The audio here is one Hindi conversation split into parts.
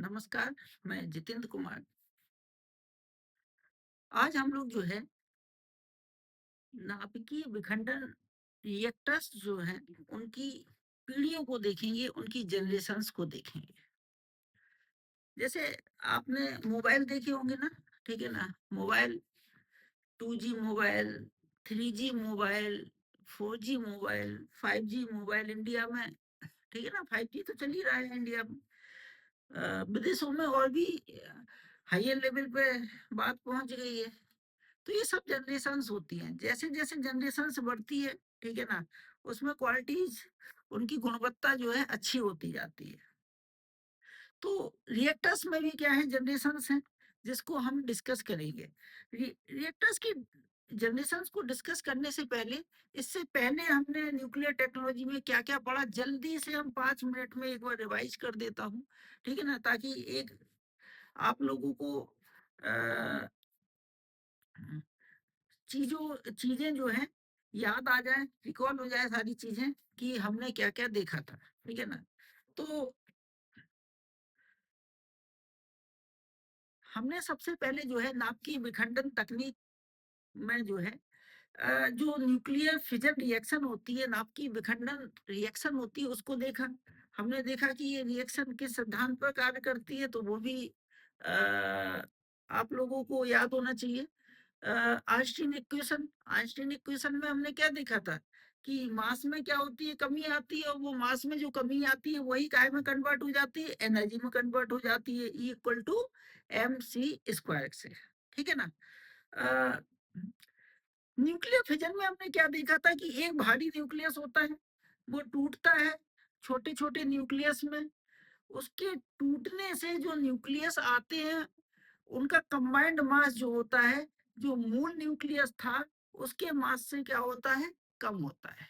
नमस्कार, मैं जितेंद्र कुमार। आज हम लोग जो है नाभिकीय विखंडन रिएक्टर्स जो हैं उनकी पीढ़ियों को देखेंगे, उनकी जनरेशंस को देखेंगे। जैसे आपने मोबाइल देखे होंगे ना, ठीक है ना? Mobile 2G mobile, 3G mobile, 4G mobile, 5G mobile India में, ठीक है ना? 5G तो चल ही रहा है इंडिया में। विदेशों में और भी हायर लेवल पे बात पहुंच गई है। तो ये सब जनरेशंस होती हैं। जैसे-जैसे जनरेशंस बढ़ती है, ठीक है ना? उसमें क्वालिटीज़ उनकी गुणवत्ता जो है अच्छी होती जाती है। तो रिएक्टर्स में भी क्या है जनरेशंस हैं, जिसको हम डिस्कस करेंगे। रिएक्टर्स की जनरेशंस को डिस्कस करने से पहले, इससे पहले हमने न्यूक्लियर टेक्नोलॉजी में क्या-क्या पढ़ा, जल्दी से हम 5 मिनट में एक बार रिवाइज़ कर देता हूँ, ठीक है ना? ताकि एक आप लोगों को अ, चीज़ें जो हैं याद आ जाएँ, रिकॉल हो जाए सारी चीज़ें कि हमने क्या-क्या देखा था, ठीक है ना? तो हमने सबसे पहले जो है नाभिकीय विखंडन तकनीक में जो है जो न्यूक्लियर फिजन रिएक्शन होती है, नाभिकीय विखंडन रिएक्शन होती है, उसको देखा। हमने देखा कि ये रिएक्शन किस सिद्धांत पर कार्य करती है, तो वो भी आप लोगों को याद होना चाहिए। आइंस्टीन इक्वेशन में हमने क्या देखा था कि मास में क्या होती है, कमी आती है, और वो मास में जो कमी आती है वही काय में कन्वर्ट हो जाती है, एनर्जी में कन्वर्ट हो जाती है, E equal to M C square से, ठीक है ना? अ, न्यूक्लियर फिजन में हमने क्या देखा था कि एक भारी न्यूक्लियस होता है, वो टूटता है छोटे छोटे न्यूक्लियस में। उसके टूटने से जो न्यूक्लियस आते हैं, उनका कंबाइंड मास जो होता है, जो मूल न्यूक्लियस था, उसके मास से क्या होता है, कम होता है,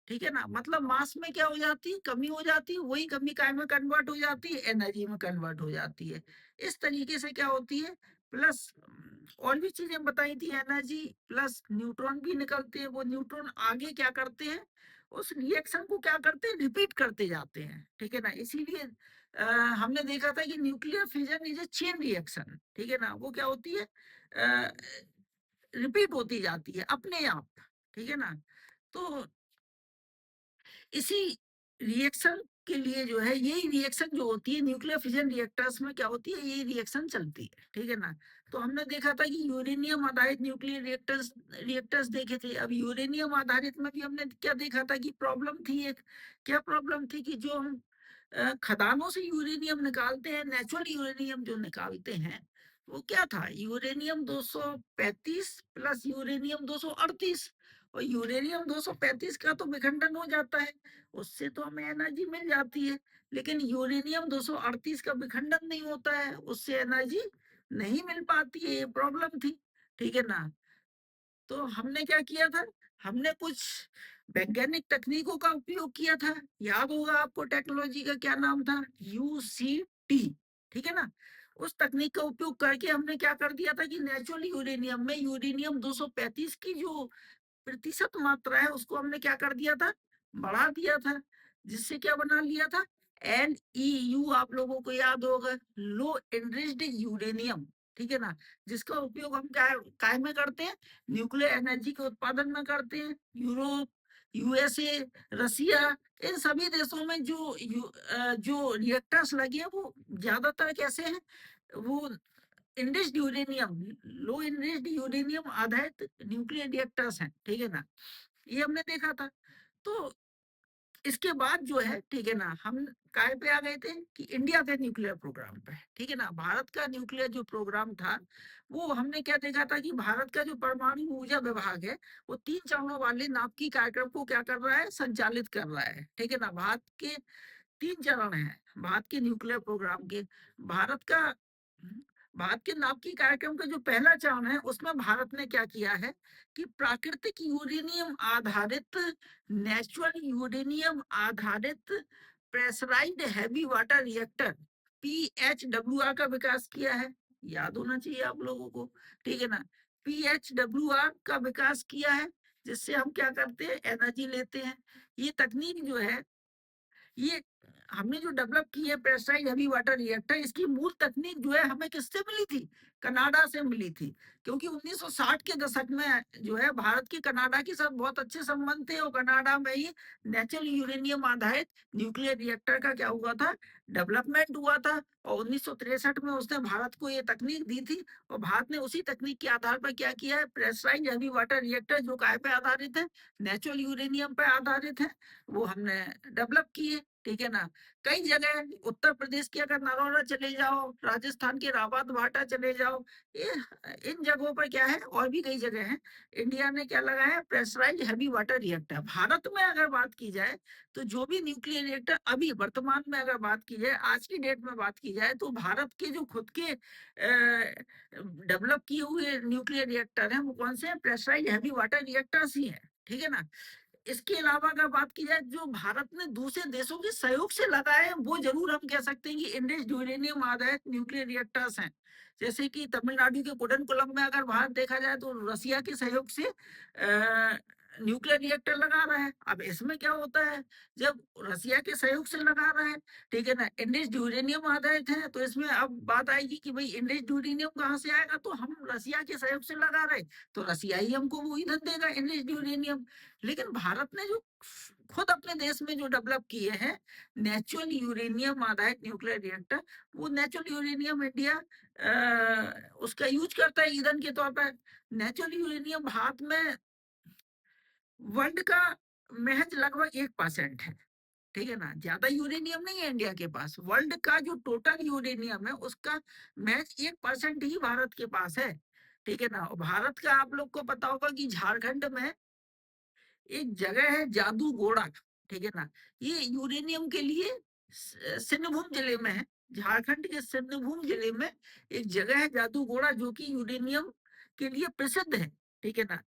ठीक है ना? मतलब मास में क्या हो जाती है, कमी हो जाती है, वही कमी काय में कन्वर्ट हो जाती है, एनर्जी में कन्वर्ट हो जाती है। इस तरीके से क्या होती है, प्लस और भी चीजें बताई थी, एनर्जी प्लस न्यूट्रॉन भी निकलते हैं। वो न्यूट्रॉन आगे क्या करते हैं, उस रिएक्शन को क्या करते हैं, रिपीट करते जाते हैं, ठीक है ना? इसीलिए हमने देखा था कि nuclear fission is a chain reaction, ठीक है ना? वो क्या होती है, रिपीट होती जाती है अपने आप, ठीक है ना? तो इसी रिएक्शन के लिए जो है, यही रिएक्शन जो होती है न्यूक्लियर फिजन रिएक्टर्स में क्या होती है, यही रिएक्शन चलती है, ठीक है ना? तो हमने देखा था कि यूरेनियम आधारित न्यूक्लियर रिएक्टर्स रिएक्टर्स देखे थे। अब यूरेनियम आधारित में भी हमने क्या देखा था कि प्रॉब्लम थी एक। क्या प्रॉब्लम थी कि जो हम खदानों से यूरेनियम निकालते हैं, नेचुरल यूरेनियम जो निकालते हैं, वो क्या था, यूरेनियम 235 प्लस यूरेनियम 238। और यूरेनियम 235 का तो विखंडन हो जाता है, उससे तो हमें एनर्जी मिल जाती है। लेकिन यूरेनियम 238 का विखंडन नहीं होता है, उससे एनर्जी नहीं मिल पाती है, ये प्रॉब्लम थी, ठीक है ना? तो हमने क्या किया था, हमने कुछ वैज्ञानिक तकनीकों का उपयोग किया था। याद होगा आपको, टेक्नोलॉजी का क्या नाम था, यूसीटी, ठीक है ना? उस तकनीक का उपयोग करके हमने क्या कर दिया था कि नेचुरल यूरेनियम में यूरेनियम 235 की जो प्रतिशत मात्रा है, उसको हमने क्या कर दिया था, बढ़ा दिया था। जिससे क्या बना लिया था, NEU, आप लोगों को याद होगा, लो एनरिच्ड यूरेनियम, ठीक है ना? जिसका उपयोग हम क्या काय में करते हैं, न्यूक्लियर एनर्जी के उत्पादन में करते हैं। यूरोप, यूएसए, रसिया, इन सभी देशों में जो रिएक्टर्स लगे हैं, वो ज्यादातर कैसे हैं, वो एनरिच्ड यूरेनियम, लो एनरिच्ड यूरेनियम आधारित न्यूक्लियर रिएक्टर्स हैं, ठीक है ना? ये हमने देखा था। तो इसके बाद जो है, ठीक है ना, हम काय पे आ गए थे कि इंडिया के न्यूक्लियर प्रोग्राम पे, ठीक है ना? भारत का न्यूक्लियर जो प्रोग्राम था, वो हमने क्या देखा था कि भारत का जो परमाणु ऊर्जा विभाग है, वो 3 चरणों वाले नाभिकीय कार्यक्रम को क्या कर रहा है, संचालित कर रहा है, ठीक है ना? भारत के 3 चरण हैं, भारत के न्यूक्लियर प्रोग्राम के। भारत का भारत के नाभिकीय कार्यक्रम का जो पहला चरण है, उसमें भारत ने क्या किया है कि प्राकृतिक यूरेनियम आधारित, नेचुरल यूरेनियम आधारित pressurised heavy water reactor, PHWR का विकास किया है। याद होना चाहिए आप लोगों को, ठीक है ना? PHWR का विकास किया है, जिससे हम क्या करते हैं, एनर्जी लेते हैं। ये तकनीक जो है, ये हमने जो डेवलप की है प्रेशराइज्ड हेवी वाटर रिएक्टर, इसकी मूल तकनीक जो है हमें किससे मिली थी? कनाडा से मिली थी। क्योंकि 1960 के दशक में जो है भारत की कनाडा के साथ बहुत अच्छे संबंध थे और कनाडा में ही नेचुरल यूरेनियम आधारित न्यूक्लियर रिएक्टर का क्या हुआ था? डेवलपमेंट हुआ था। और 1963 में उसने भारत को ये तकनीक दी थी और भारत ने उसी तकनीक के आधार पर क्या किया है? प्रेशराइज्ड हेवी वाटर रिएक्टर जो काय पे आधारित है? नेचुरल यूरेनियम पे आधारित है, वो हमने डेवलप किए। ठीक है ना? कई जगह उत्तर प्रदेश के अगर नरौरा चले जाओ, राजस्थान के रावत भाटा चले जाओ, ये इन जगहों पर क्या है, और भी कई जगह हैं, इंडिया ने क्या लगाया है? Pressurised heavy water reactor. Bharat में अगर बात की जाए तो जो भी न्यूक्लियर रिएक्टर अभी वर्तमान में अगर बात की जाए, आज की डेट में बात की जाए, तो भारत के जो खुद के डेवलप किए हुए न्यूक्लियर रिएक्टर हैं वो कौन से हैं? प्रेशराइज्ड हेवी वाटर रिएक्टर्स ही हैं। ठीक है ना? इसके अलावा अगर बात की जाए जो भारत ने दूसरे देशों के सहयोग से लगाए हैं, वो जरूर हम कह सकते हैं कि इंडस यूरेनियम आधारित न्यूक्लियर रिएक्टर्स हैं। जैसे कि तमिलनाडु के कुडनकुलम में अगर भारत देखा जाए तो रसिया के सहयोग से न्यूक्लियर रिएक्टर लगा रहा है। अब इसमें क्या होता है, जब रसिया के सहयोग से लगा रहा है, ठीक है ना, इंडस यूरेनियम आधारित है, तो इसमें अब बात आएगी कि भाई इंडस यूरेनियम कहाँ से आएगा? तो हम रसिया के सहयोग से लगा रहे, तो रसिया ही हमको वो ईंधन देगा, इंडस यूरेनियम। लेकिन भारत ने जो खुद अपने देश में जो डेवलप किए हैं नेचुरल यूरेनियम आधारित न्यूक्लियर रिएक्टर, वो नेचुरल यूरेनियम इंडिया उसका यूज करता है ईंधन के तौर पर। नेचुरल यूरेनियम भारत में वर्ल्ड का महज लगभग 1% है। ठीक है ना? ज्यादा यूरेनियम नहीं है इंडिया के पास। वर्ल्ड का जो टोटल यूरेनियम है उसका महज 1% ही भारत के पास है। ठीक है ना? और भारत का आप लोग को पता होगा कि झारखंड में एक जगह है जादूगोड़ा। ठीक है ना? ये यूरेनियम के लिए सिंहभूम जिले में है। झारखंड के सिंहभूम जिले में एक जगह है जादूगोड़ा जो कि यूरेनियम के लिए प्रसिद्ध है। ठीक है ना?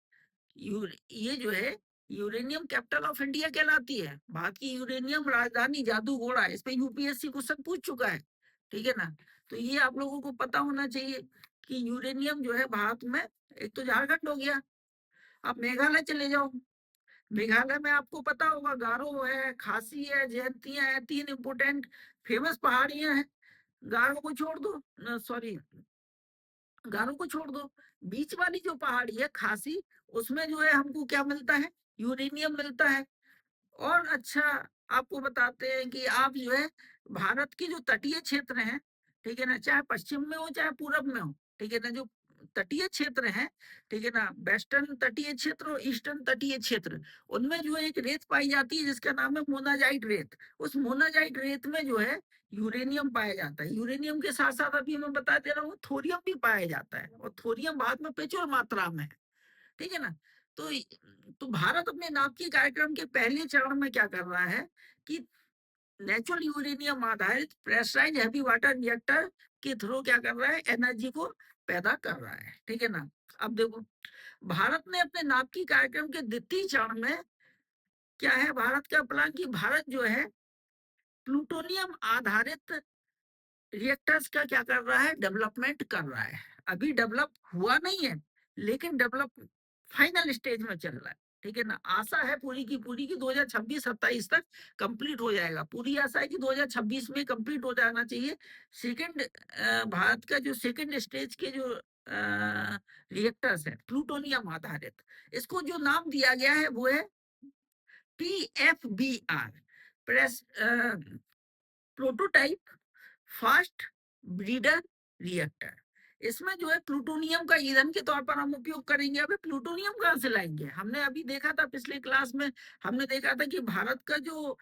ये जो है यूरेनियम कैपिटल ऑफ इंडिया कहलाती है। भारत की यूरेनियम राजधानी जादूगोड़ा, इस पे यूपीएससी क्वेश्चन पूछ चुका है। ठीक है ना? तो ये आप लोगों को पता होना चाहिए कि यूरेनियम जो है भारत में, एक तो झारखंड हो गया, आप मेघालय चले जाओ। मेघालय में आपको पता होगा गारो है, खासी है, जयंतियां है, 3 इंपोर्टेंट फेमस पहाड़ियां हैं। गारो को छोड़ दो, सॉरी, गारो को छोड़ दो, बीच वाली जो पहाड़ी है खासी, उसमें जो है हमको क्या मिलता है? यूरेनियम मिलता है। और अच्छा, आपको बताते हैं कि आप जो है भारत के जो तटीय क्षेत्र हैं, ठीक है ना, चाहे पश्चिम में हो चाहे पूरब में हो, ठीक है ना, जो तटीय क्षेत्र हैं, ठीक है ना, वेस्टर्न तटीय क्षेत्र और ईस्टर्न तटीय क्षेत्र, उनमें जो है एक रेत पाई जाती है जिसका नाम है मोनाजाइट रेत। उस मोनाजाइट रेत में जो है यूरेनियम पाया जाता है। यूरेनियम के साथ साथ अभी मैं बता दे रहा हूँ थोरियम भी पाया जाता है, और थोरियम बाद में प्रचुर मात्रा में है। ठीक है ना? तो भारत अपने नाभिकीय कार्यक्रम के पहले चरण में क्या कर रहा है कि नेचुरल यूरेनियम आधारित प्रेशराइज्ड हेवी वाटर रिएक्टर के थ्रू क्या कर रहा है? एनर्जी को पैदा कर रहा है। ठीक है ना? अब देखो, भारत ने अपने नाभिकीय कार्यक्रम के द्वितीय चरण में क्या है भारत का प्लान कि भारत जो है प्लूटोनियम आधारित रिएक्टर्स का क्या कर रहा है? डेवलपमेंट कर रहा है। अभी डेवलप हुआ नहीं है, लेकिन डेवलप फाइनल स्टेज में चल रहा है। ठीक है ना? आशा है पूरी की पूरी की 2026-27 तक कंप्लीट हो जाएगा। पूरी आशा है कि 2026 में कंप्लीट हो जाना चाहिए। सेकंड, भारत का जो सेकंड स्टेज के जो रिएक्टर्स हैं प्लूटोनियम आधारित, इसको जो नाम दिया गया है वो है PFBR, press prototype fast breeder reactor. इसमें जो है प्लूटोनियम का ईंधन के तौर पर हम उपयोग करेंगे। अभी प्लूटोनियम कहाँ से लाएंगे? हमने अभी देखा था पिछले क्लास में, हमने देखा था कि भारत का जो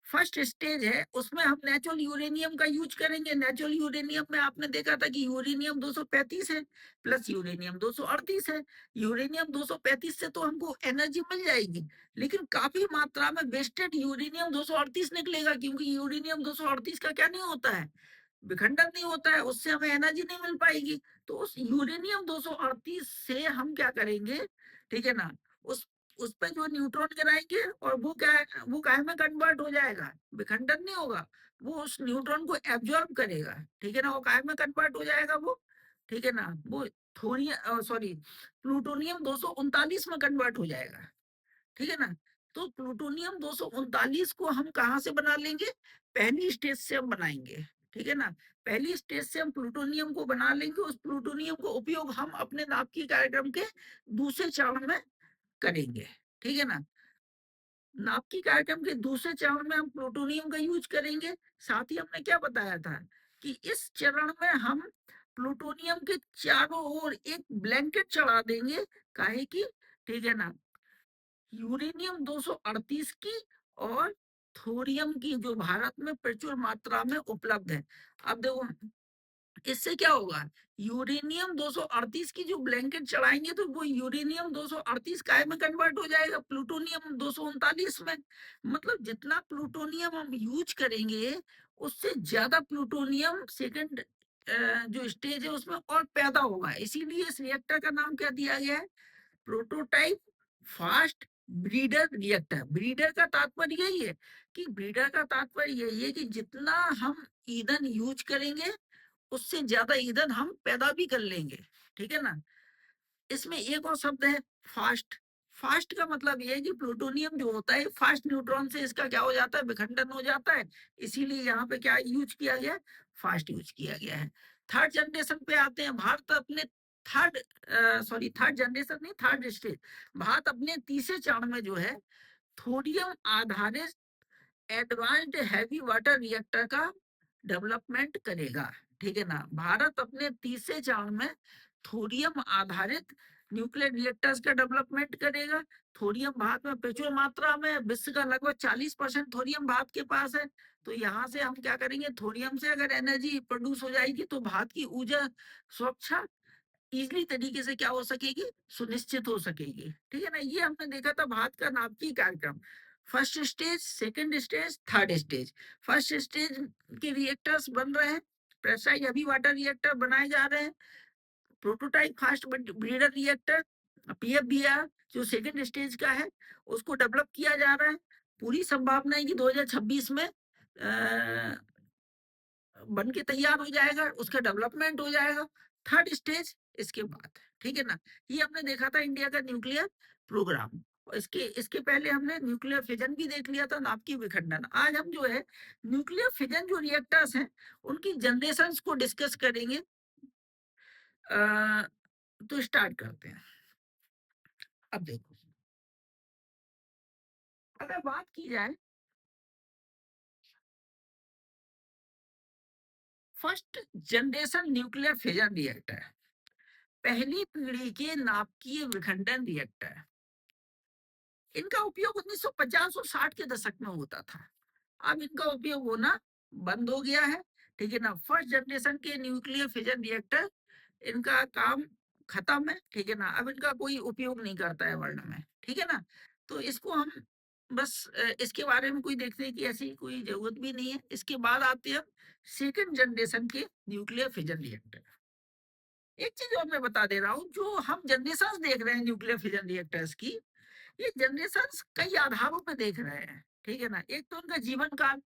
फर्स्ट स्टेज है उसमें हम नेचुरल यूरेनियम का यूज करेंगे। नेचुरल यूरेनियम में आपने देखा था कि यूरेनियम 235 है प्लस यूरेनियम 238 है। यूरेनियम 235 से तो हमको एनर्जी मिल जाएगी, लेकिन काफी मात्रा में वेस्टेड यूरेनियम 238 निकलेगा, क्योंकि यूरेनियम 238 का क्या नहीं होता है? विखंडन नहीं होता है, उससे हमें एनर्जी नहीं मिल पाएगी। तो उस यूरेनियम 238 से हम क्या करेंगे? ठीक है ना, उस उस पे जो न्यूट्रॉन गिराएंगे और वो क्या है, वो काय में कन्वर्ट हो जाएगा, विखंडन नहीं होगा, वो उस न्यूट्रॉन को एब्जॉर्ब करेगा। ठीक है ना? वो काय में कन्वर्ट हो जाएगा वो, ठीक है ना, वो थोरियम, सॉरी, प्लूटोनियम 239 में कन्वर्ट हो जाएगा। ठीक है ना? तो प्लूटोनियम 239 को हम कहाँ से बना लेंगे? पहली स्टेज से हम बनाएंगे, ठीक है ना। पहली स्टेज से हम प्लूटोनियम को बना लेंगे, उस प्लूटोनियम को उपयोग हम अपने नाभिकीय कार्यक्रम के दूसरे चरण में करेंगे, ठीक है ना। नाभिकीय कार्यक्रम के दूसरे चरण में हम प्लूटोनियम का यूज करेंगे। साथ ही हमने क्या बताया था कि इस चरण में हम प्लूटोनियम के चारों ओर एक ब्लैंकेट चढ़ा देंगे, काहे की, ठीक है ना, यूरेनियम 238 की और थोरियम की, जो भारत में प्रचुर मात्रा में उपलब्ध है। अब देखो इससे क्या होगा, यूरेनियम 238 की जो ब्लैंकेट चढ़ाएंगे तो वो यूरेनियम 238 काय में कन्वर्ट हो जाएगा, प्लूटोनियम 239 में। मतलब जितना प्लूटोनियम हम यूज करेंगे उससे ज्यादा प्लूटोनियम सेकंड जो स्टेज है उसमें और पैदा होगा। इसीलिए इस रिएक्टर का नाम क्या दिया गया है, prototype fast breeder reactor. Breeder का तात्पर्य यही है कि ब्रीडर का तात्पर्य यही है कि जितना हम ईंधन यूज करेंगे उससे ज्यादा ईंधन हम पैदा भी कर लेंगे, ठीक है ना। इसमें एक और शब्द है फास्ट। फास्ट का मतलब यह है कि प्लूटोनियम जो होता है फास्ट न्यूट्रॉन से इसका क्या हो जाता है, विखंडन हो जाता है। इसीलिए यहाँ पे क्या यूज किया गया है, फास्ट यूज किया गया है। थर्ड जनरेशन पे आते हैं। भारत अपने थर्ड थर्ड जनरेशन नहीं, थर्ड स्टेज, भारत अपने तीसरे चरण में जो है थोरियम आधारित एडवांस्ड हैवी वाटर रिएक्टर का डेवलपमेंट करेगा, ठीक है ना। भारत अपने तीसरे चरण में थोरियम आधारित न्यूक्लियर रिएक्टर्स का डेवलपमेंट करेगा। थोरियम भारत में प्रचुर मात्रा में, विश्व का लगभग 40% थोरियम भारत के पास है। तो यहाँ से हम क्या करेंगे, थोरियम से अगर एनर्जी प्रोड्यूस हो जाएगी तो भारत की ऊर्जा सुरक्षा इजली तरीके से क्या हो सकेगी, सुनिश्चित हो सकेगी, ठीक है ना। ये हमने देखा था भारत का नाभिकीय कार्यक्रम, first stage, second stage, third stage. First stage के रिएक्टर्स बन रहे हैं, प्रेशराइज हैवी वाटर रिएक्टर बनाए जा रहे हैं। Prototype fast breeder reactor PFBR जो सेकंड स्टेज का है उसको डेवलप किया जा रहा है। पूरी संभावना है कि 2026 में बन के तैयार हो जाएगा, उसका डेवलपमेंट हो जाएगा। थर्ड स्टेज इसके बाद, ठीक है ना। ये हमने देखा था इंडिया का न्यूक्लियर प्रोग्राम। इसके इसके पहले हमने न्यूक्लियर फिजन भी देख लिया था, नाभिकीय विखंडन। आज हम जो है न्यूक्लियर फिजन जो रिएक्टर्स हैं उनकी जनरेशंस को डिस्कस करेंगे। तो स्टार्ट करते हैं। अब देखो, अगर बात की जाए first generation nuclear fission reactor, पहली पीढ़ी के नाभिकीय विखंडन रिएक्टर, इनका उपयोग 1950 और 60 के दशक में होता था। अब इनका उपयोग होना बंद हो गया है, ठीक है ना। फर्स्ट जनरेशन के न्यूक्लियर फिजन रिएक्टर, इनका काम खत्म है, ठीक है ना। अब इनका कोई उपयोग नहीं करता है वर्ल्ड में, ठीक है ना। तो इसको हम बस इसके बारे में कोई देखने की ऐसी कोई जरूरत भी नहीं है। इसके बाद आते हैं सेकंड जनरेशन के न्यूक्लियर फिजन रिएक्टर। एक चीज और मैं बता दे रहा हूँ, जो हम जनरेशन देख रहे हैं न्यूक्लियर फिजन रिएक्टर्स की, ये जनरेशन कई आधारों पे देख रहे हैं, ठीक है ना। एक तो उनका जीवन काल,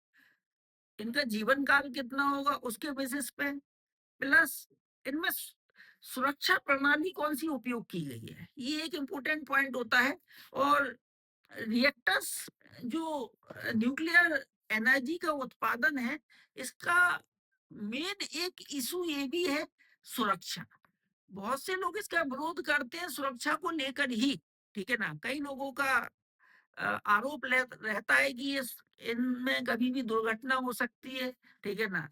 इनका जीवन काल कितना होगा उसके बेसिस पे, प्लस इनमें सुरक्षा प्रणाली कौन सी उपयोग की गई है, ये एक इम्पोर्टेंट पॉइंट होता है। और रिएक्टर्स जो न्यूक्लियर एनर्जी का उत्पादन है, इसका मेन एक इशू ये भी है, सुरक्षा। बहुत से लोग इसका विरोध करते हैं सुरक्षा को लेकर ही, ठीक है ना। कई लोगों का आरोप रहता है कि ये इनमें कभी भी दुर्घटना हो सकती है, ठीक है ना।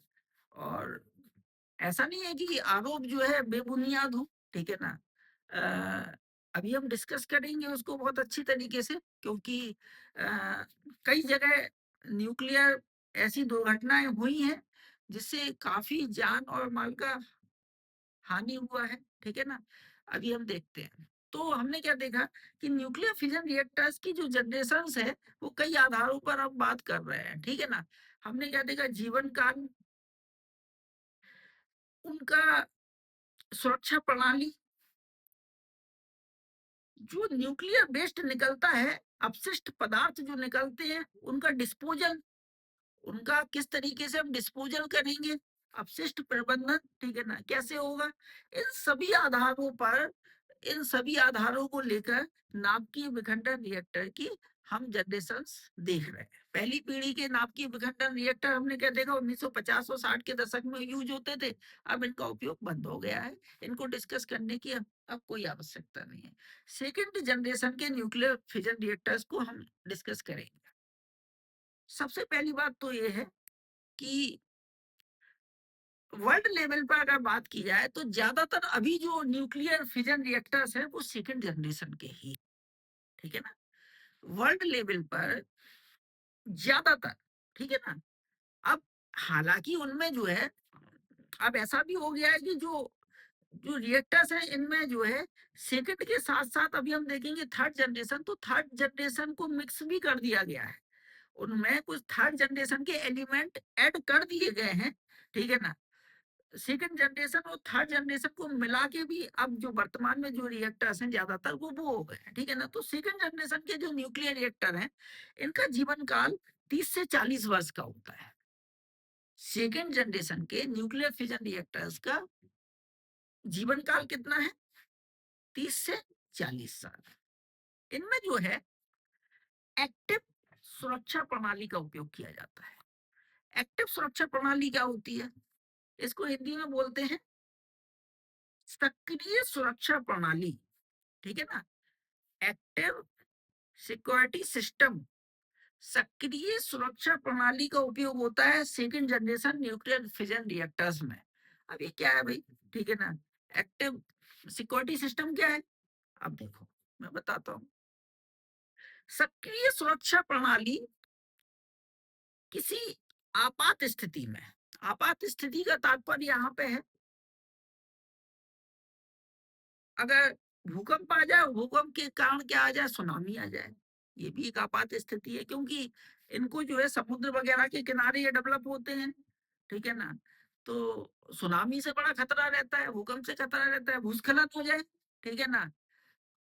और ऐसा नहीं है कि आरोप जो है बेबुनियाद हो, ठीक है ना। अ, अभी हम डिस्कस करेंगे उसको बहुत अच्छी तरीके से, क्योंकि अ, कई जगह न्यूक्लियर ऐसी दुर्घटनाएं हुई हैं जिससे काफी जान और माल का हानि हुआ है, ठीक है ना। अभी हम देखते हैं। तो हमने क्या देखा कि न्यूक्लियर फिजन रिएक्टर्स की जो जनरेशंस है वो कई आधारों पर हम बात कर रहे हैं, ठीक है ना। हमने क्या देखा, जीवन काल, उनका सुरक्षा प्रणाली, जो न्यूक्लियर वेस्ट निकलता है, अपशिष्ट पदार्थ जो निकलते हैं उनका डिस्पोजल, उनका किस तरीके से हम डिस्पोजल करेंगे, अपशिष्ट प्रबंधन, ठीक है ना, कैसे होगा। इन सभी आधारों पर, इन सभी आधारों को लेकर नाभिकीय विखंडन रिएक्टर की हम जनरेशंस देख रहे हैं। पहली पीढ़ी के नाभिकीय विखंडन रिएक्टर हमने क्या देखा, 1950 और 60 के दशक में यूज होते थे। अब इनका उपयोग बंद हो गया है। इनको डिस्कस करने की अब कोई आवश्यकता नहीं है। सेकेंड जनरेशन के न्यूक्लियर फिजन रिएक्टर्स को हम डिस्कस करेंगे। सबसे पहली बात तो ये है कि वर्ल्ड लेवल पर अगर बात की जाए तो ज्यादातर अभी जो न्यूक्लियर फिजन रिएक्टर्स हैं वो सेकेंड जनरेशन के ही, ठीक है ना, वर्ल्ड लेवल पर ज्यादातर, ठीक है ना। अब हालांकि उनमें जो है, अब ऐसा भी हो गया है कि जो जो रिएक्टर्स हैं इनमें जो है सेकंड के साथ साथ अभी हम देखेंगे थर्ड जनरेशन, तो थर्ड जनरेशन को मिक्स भी कर दिया गया है। उनमें कुछ थर्ड जनरेशन के एलिमेंट ऐड कर दिए गए हैं, ठीक है ना। सेकंड जनरेशन और थर्ड जनरेशन को मिला के भी अब जो वर्तमान में जो रिएक्टर्स हैं ज्यादातर वो हो गए हैं, ठीक है ना। तो सेकंड जनरेशन के जो न्यूक्लियर रिएक्टर हैं इनका जीवन काल 30 से 40 वर्ष का होता है। सेकेंड जनरेशन के न्यूक्लियर फिजन रिएक्टर्स का जीवन काल कितना है, 30 से 40 साल। इनमें जो है एक्टिव सुरक्षा प्रणाली का उपयोग किया जाता है। एक्टिव सुरक्षा प्रणाली क्या होती है, इसको हिंदी में बोलते हैं सक्रिय सुरक्षा प्रणाली, ठीक है ना। एक्टिव सिक्योरिटी सिस्टम, सक्रिय सुरक्षा प्रणाली का उपयोग होता है second generation nuclear fission reactors में। अब ये क्या है भाई, ठीक है ना। एक्टिव सिक्योरिटी सिस्टम क्या है, अब देखो मैं बताता हूँ। सक्रिय सुरक्षा प्रणाली किसी आपात स्थिति में, आपात स्थिति का तात्पर्य यहाँ पे है अगर भूकंप आ जाए, भूकंप के कारण क्या आ जाए, सुनामी आ जाए, ये भी एक आपात स्थिति है, क्योंकि इनको जो है समुद्र वगैरह के किनारे ये डेवलप होते हैं, ठीक है ना। तो सुनामी से बड़ा खतरा रहता है, भूकंप से खतरा रहता है, भूस्खलन हो जाए, ठीक है ना,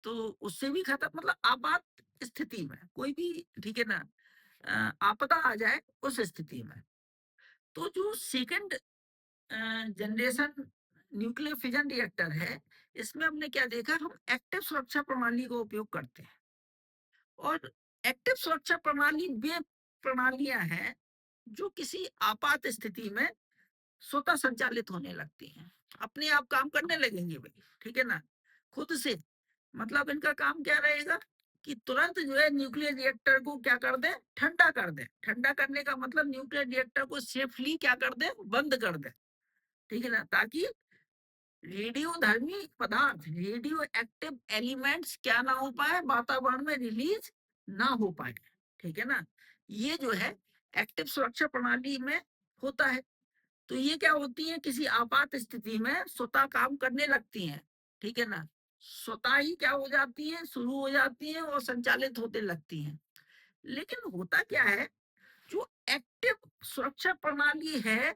तो उससे भी खतरा, मतलब आपात स्थिति में कोई भी, ठीक है ना, आपदा आ जाए उस स्थिति में। तो जो second generation nuclear fission reactor है इसमें हमने क्या देखा, हम एक्टिव सुरक्षा प्रणाली का उपयोग करते हैं। और एक्टिव सुरक्षा प्रणाली वे प्रणालियां हैं जो किसी आपात स्थिति में स्वतः संचालित होने लगती हैं, अपने आप काम करने लगेंगे भाई, ठीक है ना, खुद से। मतलब इनका काम क्या रहेगा कि तुरंत जो है न्यूक्लियर रिएक्टर को क्या कर दे, ठंडा कर दे। ठंडा करने का मतलब न्यूक्लियर रिएक्टर को सेफली क्या कर दे, बंद कर दे, ठीक है ना, ताकि रेडियोधर्मी पदार्थ, रेडियो एक्टिव एलिमेंट्स क्या ना हो पाए, वातावरण में रिलीज ना हो पाए, ठीक है ना। ये जो है एक्टिव सुरक्षा प्रणाली में होता है। तो ये क्या होती है, किसी आपात स्थिति में स्वतः काम करने लगती हैं, ठीक है ना, स्वतः ही क्या हो जाती है, शुरू हो जाती है और संचालित होते लगती हैं। लेकिन होता क्या है, जो एक्टिव सुरक्षा प्रणाली है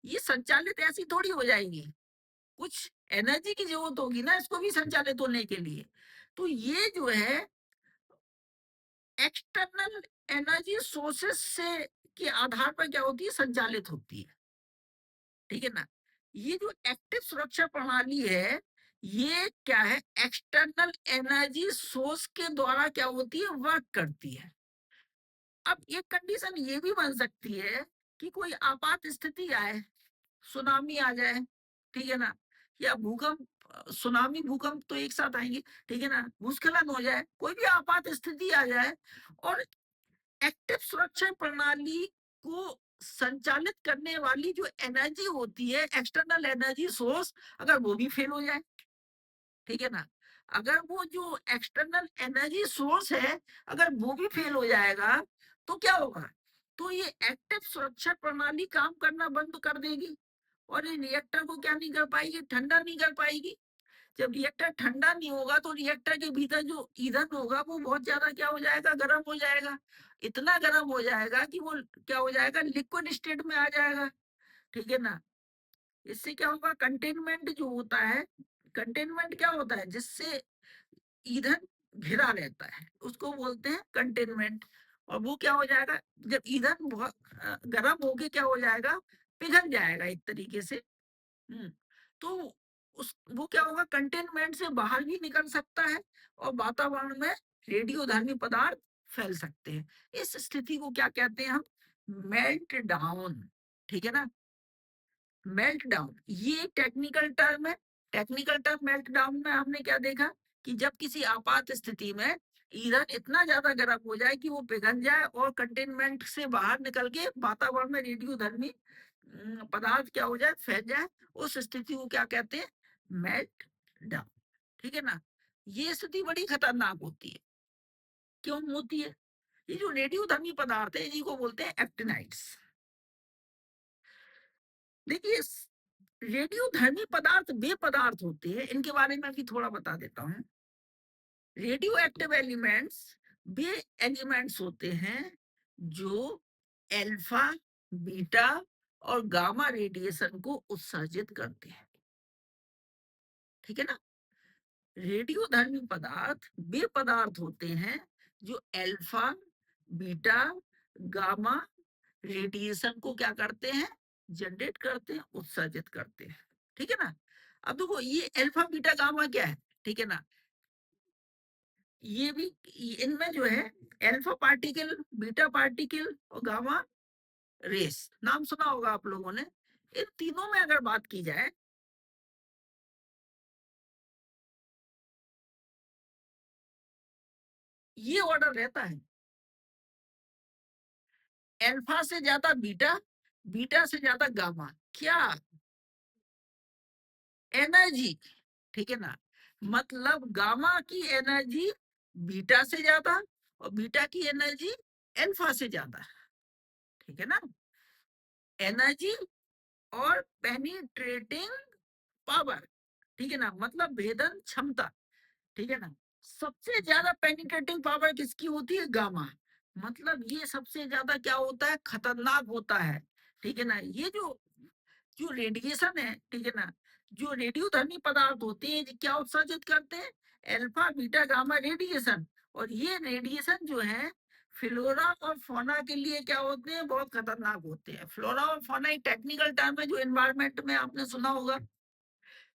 ये संचालित ऐसी थोड़ी हो जाएगी, कुछ एनर्जी की जरूरत होगी ना इसको भी संचालित होने के लिए। तो ये जो है एक्सटर्नल एनर्जी सोर्सेस से के आधार पर क्या होती है, संचालित होती है, ठीक है ना। ये जो एक्टिव सुरक्षा प्रणाली है ये क्या है, एक्सटर्नल एनर्जी सोर्स के द्वारा क्या होती है, वर्क करती है। अब एक कंडीशन ये भी बन सकती है कि कोई आपात स्थिति आए, सुनामी आ जाए, ठीक है ना, या भूकंप, सुनामी भूकंप तो एक साथ आएंगे, ठीक है ना, भूस्खलन हो जाए, कोई भी आपात स्थिति आ जाए और एक्टिव सुरक्षा प्रणाली को संचालित करने वाली जो एनर्जी होती है, एक्सटर्नल एनर्जी सोर्स, अगर वो भी फेल हो जाए, ठीक है ना, अगर वो जो एक्सटर्नल एनर्जी सोर्स है अगर वो भी फेल हो जाएगा तो क्या होगा, तो ये एक्टिव सुरक्षा प्रणाली काम करना बंद कर देगी और ये रिएक्टर को क्या नहीं कर पाएगी, ठंडा नहीं कर पाएगी। जब रिएक्टर ठंडा नहीं होगा तो रिएक्टर के भीतर जो ईंधन होगा वो बहुत ज्यादा क्या हो जाएगा, गर्म हो जाएगा। इतना गर्म हो जाएगा कि वो क्या हो जाएगा, लिक्विड स्टेट में आ जाएगा, ठीक है ना। इससे क्या होगा, कंटेनमेंट जो होता है, कंटेनमेंट क्या होता है, जिससे ईंधन घिरा रहता है उसको बोलते हैं कंटेनमेंट। और वो क्या हो जाएगा, जब ईंधन बहुत गर्म होके क्या हो जाएगा, पिघल जाएगा एक तरीके से। तो उस वो क्या होगा, कंटेनमेंट से बाहर भी निकल सकता है और वातावरण में रेडियोधर्मी पदार्थ फैल सकते हैं। इस स्थिति को क्या कहते हैं हम? Melt down. ठीक है ना? मेल्ट डाउन ये टेक्निकल टर्म है। टेक्निकल टर्म मेल्ट डाउन में हमने क्या देखा कि जब किसी आपात स्थिति में ईंधन इतना ज्यादा गर्म हो जाए कि वो पिघल जाए और कंटेनमेंट से बाहर निकल के वातावरण में रेडियोधर्मी पदार्थ क्या हो जाए, फैल जाए, उस स्थिति को क्या कहते हैं? Melt down. ठीक है ना? ये स्थिति बड़ी खतरनाक होती है। क्यों होती है? ये जो रेडियोधर्मी पदार्थ है इन्हीं को बोलते हैं एक्टिनाइड्स। देखिए रेडियोधर्मी पदार्थ वे पदार्थ होते हैं, इनके बारे में भी थोड़ा बता देता हूँ। रेडियो एक्टिव एलिमेंट्स वे एलिमेंट्स होते हैं जो अल्फा, बीटा और गामा रेडिएशन को उत्सर्जित करते हैं। ठीक है ना? रेडियोधर्मी पदार्थ वे पदार्थ होते हैं जो अल्फा, बीटा, गामा रेडिएशन को क्या करते हैं? जनरेट करते हैं, उत्सर्जित करते हैं। ठीक है ना? अब देखो ये अल्फा, बीटा, गामा क्या है? ठीक है ना? ये भी इनमें जो है अल्फा पार्टिकल, बीटा पार्टिकल और गामा रेस, नाम सुना होगा आप लोगों ने। इन तीनों में अगर बात की जाए, ये ऑर्डर रहता है अल्फा से ज्यादा बीटा, बीटा से ज्यादा गामा। क्या? एनर्जी। ठीक है ना? मतलब गामा की एनर्जी बीटा से ज्यादा और बीटा की एनर्जी अल्फा से ज्यादा। ठीक है ना? एनर्जी और पेनिट्रेटिंग पावर। ठीक है ना? मतलब भेदन क्षमता। ठीक है ना? सबसे ज्यादा पेनिट्रेटिंग पावर किसकी होती है? गामा। मतलब ये सबसे ज्यादा क्या होता है? खतरनाक होता है। ठीक है ना? ये जो जो रेडिएशन है, ठीक है ना, जो रेडियोधर्मी पदार्थ होते हैं ये क्या उत्सर्जित करते हैं? Alpha, beta, gamma radiation. और ये रेडिएशन जो है फ्लोरा और फौना के लिए क्या होते हैं? बहुत खतरनाक होते हैं। फ्लोरा और फौना एक टेक्निकल टर्म है जो एनवायरमेंट में आपने सुना होगा।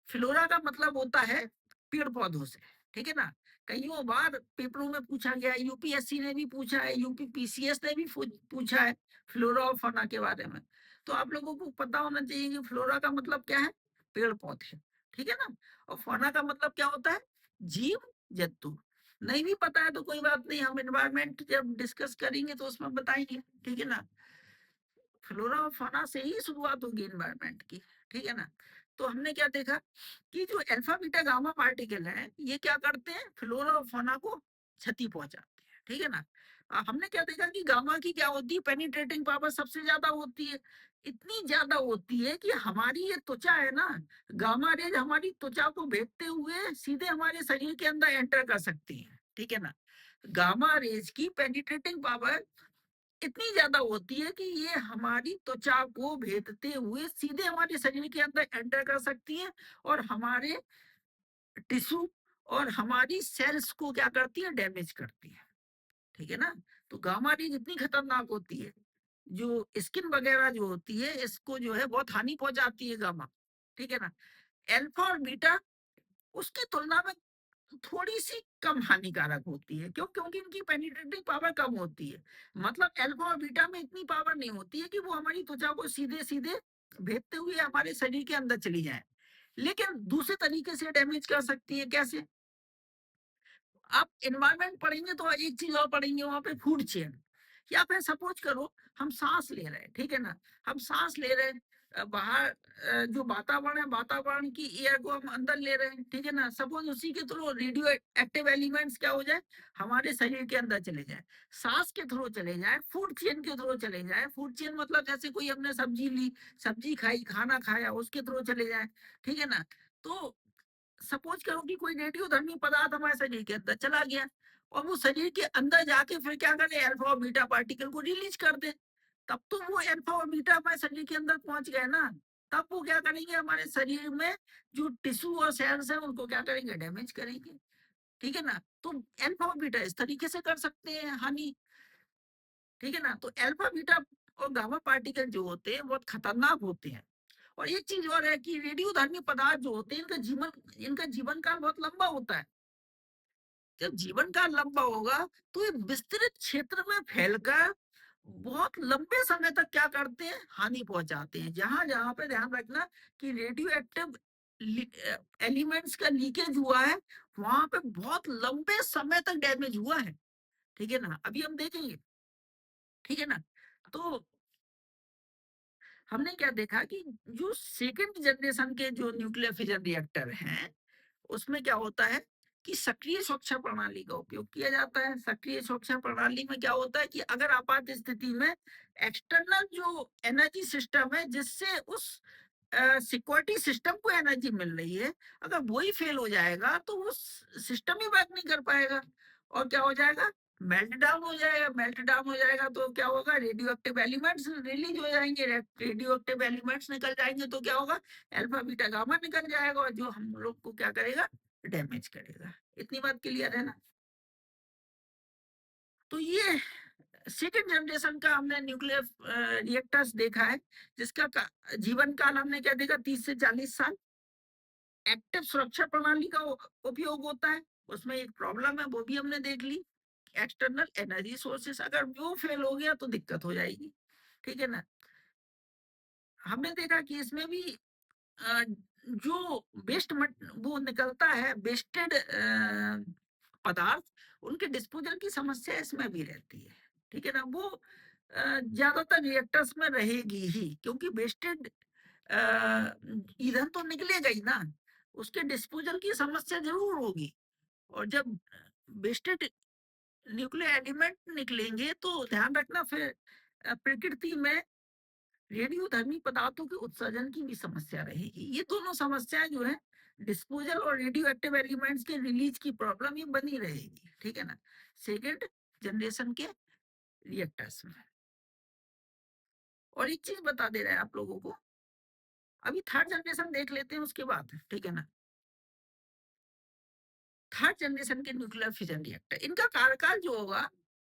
फ्लोरा का मतलब होता है पेड़ पौधों से। ठीक है ना? कईयों बार पेपरों में पूछा गया है, यूपीएससी ने भी पूछा है, यूपी पीसीएस ने भी पूछा है फ्लोरा और फौना के बारे में। तो आप लोगों को पता होना चाहिए कि फ्लोरा का मतलब क्या है? पेड़ पौधे। ठीक है ना? और फौना का मतलब क्या होता है? जीव जंतु। नहीं भी पता है तो कोई बात नहीं, हम एनवायरमेंट जब डिस्कस करेंगे तो उसमें बताएंगे। ठीक है ना? फ्लोरा और फौना से ही शुरुआत होगी एनवायरनमेंट की। ठीक है ना? तो हमने क्या देखा कि जो अल्फा, बीटा, गामा पार्टिकल है ये क्या करते हैं? फ्लोरा और फौना को क्षति पहुंचाते हैं। ठीक है ना? हमने क्या देखा कि गामा की क्या होती है? पेनिट्रेटिंग पावर सबसे ज्यादा होती है। इतनी ज्यादा होती है कि हमारी ये त्वचा है ना, गामा रेज हमारी त्वचा को भेदते हुए सीधे हमारे शरीर के अंदर एंटर कर सकती है। ठीक है ना? गामा रेज की पेनिट्रेटिंग पावर इतनी ज्यादा होती है कि ये हमारी त्वचा को भेदते हुए सीधे हमारे शरीर के अंदर एंटर कर सकती है और हमारे टिश्यू और हमारी सेल्स को क्या करती है? डैमेज करती है। ठीक है ना? तो गामा रेज इतनी खतरनाक होती है, जो स्किन वगैरह जो होती है इसको जो है बहुत हानि पहुंचाती है गामा। ठीक है ना? अल्फा और बीटा उसकी तुलना में थोड़ी सी कम हानिकारक होती है। क्यों? क्योंकि इनकी पेनिट्रेटिंग पावर कम होती है। मतलब अल्फा और बीटा में इतनी पावर नहीं होती है कि वो हमारी त्वचा को सीधे सीधे भेदते हुए हमारे शरीर के अंदर चली जाए, लेकिन दूसरे तरीके से डैमेज कर सकती है। कैसे? आप एनवायरमेंट पढ़ेंगे तो एक चीज और पढ़ेंगे वहां पे, फूड चेन। या फिर सपोज करो हम सांस ले रहे हैं। ठीक है ना? हम सांस ले रहे हैं, बाहर जो वातावरण है वातावरण की एयर को हम अंदर ले रहे हैं। ठीक है ना? सपोज उसी के थ्रू रेडियो एक्टिव एलिमेंट्स क्या हो जाए? हमारे शरीर के अंदर चले जाए, सांस के थ्रू चले जाए, फूड चेन के थ्रू चले जाए। फूड चेन मतलब जैसे कोई हमने सब्जी ली, सब्जी खाई, खाना खाया, उसके थ्रू चले जाए। ठीक है ना? तो सपोज करो कि कोई रेडियोधर्मी पदार्थ हमारे शरीर के अंदर चला गया और वो शरीर के अंदर जाके फिर क्या करे? अल्फा और बीटा पार्टिकल को रिलीज कर दे। तब तो वो अल्फा और बीटा हमारे शरीर के अंदर पहुंच गए ना। तब वो क्या करेंगे? हमारे शरीर में जो टिश्यू और सेल्स हैं उनको क्या करेंगे? डैमेज करेंगे। ठीक है ना? तो अल्फा और बीटा इस तरीके से कर सकते हैं हानि। ठीक है ना? तो अल्फा, बीटा और गामा पार्टिकल जो होते हैं बहुत खतरनाक होते हैं। और एक चीज और है कि रेडियोधर्मी पदार्थ जो होते हैं इनका जीवन काल बहुत लंबा होता है। जब जीवन काल लंबा होगा तो ये विस्तृत क्षेत्र में फैलकर बहुत लंबे समय तक क्या करते हैं, हानि पहुंचाते हैं। जहां जहां पे ध्यान रखना कि रेडियो एक्टिव एलिमेंट्स का लीकेज हुआ है, वहां पे बहुत लंबे समय तक डैमेज हुआ है। ठीक है ना, अभी हम देखेंगे। ठीक है ना, तो हमने क्या देखा कि जो सेकंड जनरेशन के जो न्यूक्लियर फिजन रिएक्टर हैं, उसमें क्या होता है कि सक्रिय सुरक्षा प्रणाली का उपयोग किया जाता है। सक्रिय सुरक्षा प्रणाली में क्या होता है कि अगर आपात स्थिति में एक्सटर्नल जो एनर्जी सिस्टम है, जिससे उस सिक्योरिटी सिस्टम को एनर्जी मिल रही है, अगर वही फेल हो जाएगा तो वो सिस्टम ही वर्क नहीं कर पाएगा, और क्या हो जाएगा, मेल्ट डाउन हो जाएगा। मेल्ट डाउन हो जाएगा तो क्या होगा, रेडियो एक्टिव एलिमेंट्स रिलीज हो जाएंगे। रेडियो एक्टिव एलिमेंट्स निकल जाएंगे तो क्या होगा, अल्फा बीटा गामा निकल जाएगा, और जो हम लोग को क्या करेगा, डैमेज करेगा। इतनी बात क्लियर है ना। तो ये सेकेंड जनरेशन का हमने न्यूक्लियर रिएक्टर्स देखा है, जिसका जीवन काल हमने क्या देखा, 30 से 40 साल। एक्टिव सुरक्षा प्रणाली का उपयोग होता है, उसमें एक प्रॉब्लम है, वो भी हमने देख ली। एक्सटर्नल एनर्जी सोर्सेस अगर वो फेल हो गया तो दिक्कत हो जाएगी। ठीक है ना, हमने देखा कि इसमें भी जो वेस्ट वो निकलता है, वेस्टेड पदार्थ, उनके डिस्पोजल की समस्या इसमें भी रहती है। ठीक है ना, वो ज्यादातर रिएक्टर्स में रहेगी ही, क्योंकि वेस्टेड ईंधन तो निकलेगा ही ना, उसके डिस्पोजल की समस्या जरूर होगी। और जब वेस्टेड न्यूक्लियर एलिमेंट निकलेंगे तो ध्यान रखना, फिर प्रकृति में रेडियोधर्मी पदार्थों के उत्सर्जन की भी समस्या रहेगी। ये दोनों समस्याएं जो है, डिस्पोजल और रेडियो एक्टिव एलिमेंट्स के रिलीज की प्रॉब्लम, ये बनी रहेगी। ठीक है ना, सेकेंड जनरेशन के रिएक्टर्स में। और एक चीज बता दे रहे हैं आप लोगों को, अभी थर्ड जनरेशन देख लेते हैं उसके बाद। ठीक है ना, थर्ड जनरेशन के न्यूक्लियर फिजन रिएक्टर, इनका कार्यकाल जो होगा,